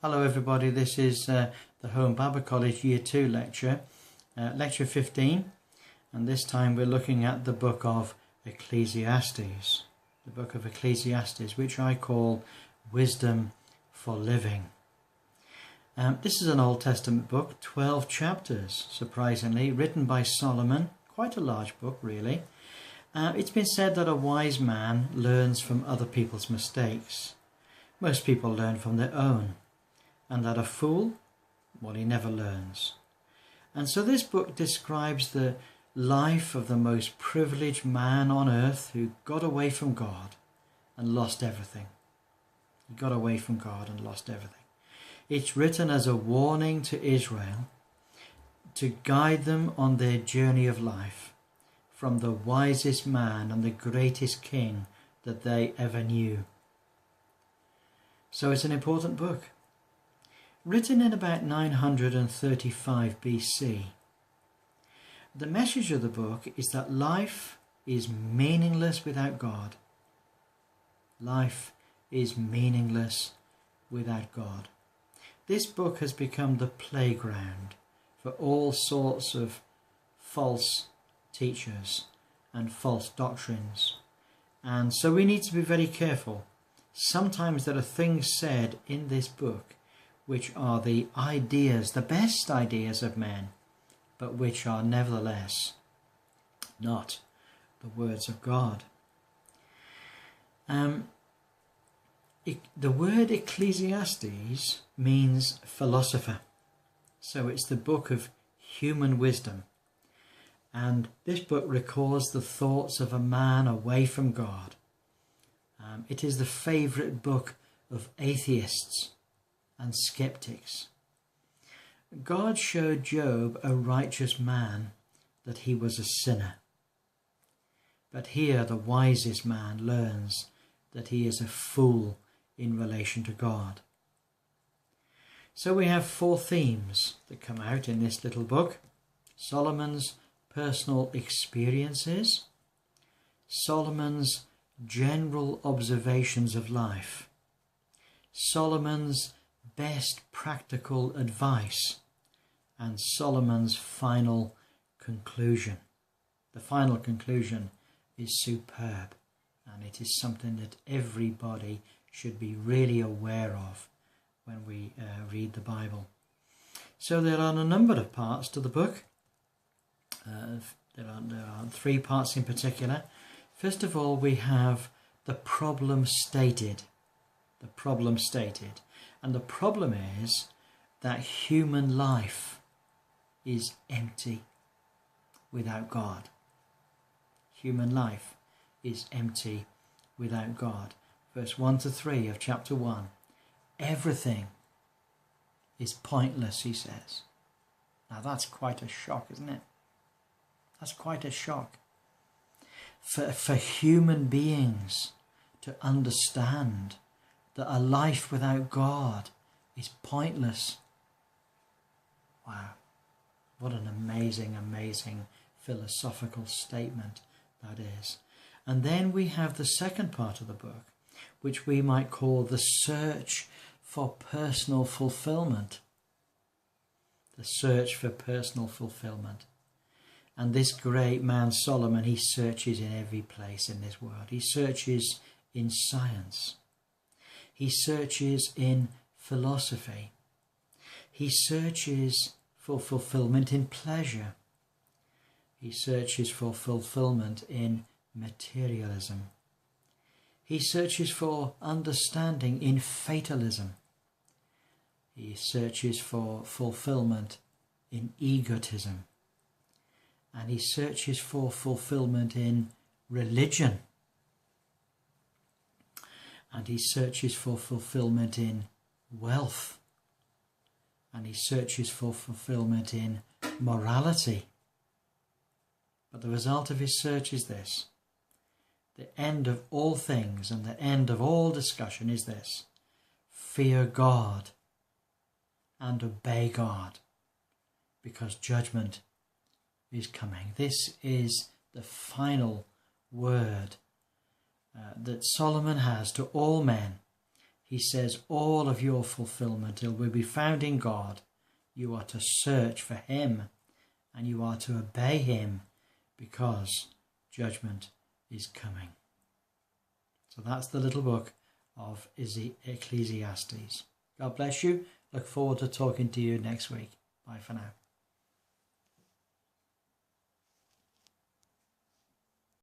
Hello everybody, this is the Home Bible College Year 2 lecture, lecture 15, and this time we're looking at the book of Ecclesiastes, which I call Wisdom for Living. This is an Old Testament book, 12 chapters, surprisingly, written by Solomon, quite a large book really. It's been said that a wise man learns from other people's mistakes. Most people learn from their own. And that a fool, well, he never learns. And so this book describes the life of the most privileged man on earth who got away from God and lost everything. He got away from God and lost everything. It's written as a warning to Israel to guide them on their journey of life from the wisest man and the greatest king that they ever knew. So it's an important book. Written in about 935 BC. The message of the book is that life is meaningless without God. Life is meaningless without God. This book has become the playground for all sorts of false teachers and false doctrines. And so we need to be very careful. Sometimes there are things said in this book which are the ideas, the best ideas of men, but which are nevertheless not the words of God. The word Ecclesiastes means philosopher. So it's the book of human wisdom. And this book records the thoughts of a man away from God. It is the favourite book of atheists and skeptics. God showed Job, a righteous man, that he was a sinner. But here the wisest man learns that he is a fool in relation to God. So we have 4 themes that come out in this little book. Solomon's personal experiences, Solomon's general observations of life, Solomon's best practical advice, and Solomon's final conclusion. The final conclusion is superb, and it is something that everybody should be really aware of when we read the Bible. So there are a number of parts to the book. There are 3 parts in particular. First of all, we have the problem stated. The problem stated. And the problem is that human life is empty without God. Human life is empty without God. Verse 1 to 3 of chapter 1. Everything is pointless, he says. Now that's quite a shock, isn't it? That's quite a shock. For human beings to understand that a life without God is pointless. Wow, what an amazing, amazing philosophical statement that is. And then we have the second part of the book, which we might call the search for personal fulfillment. The search for personal fulfillment. And this great man Solomon, he searches in every place in this world. He searches in science. He searches in philosophy. He searches for fulfillment in pleasure. He searches for fulfillment in materialism. He searches for understanding in fatalism. He searches for fulfillment in egotism. And he searches for fulfillment in religion. And he searches for fulfillment in wealth. And he searches for fulfillment in morality. But the result of his search is this. The end of all things and the end of all discussion is this. Fear God and obey God, because judgment is coming. This is the final word that Solomon has to all men. he says all of your fulfillment will be found in God. You are to search for him and you are to obey him because judgment is coming. So that's the little book of Ecclesiastes. God bless you. Look forward to talking to you next week. Bye for now.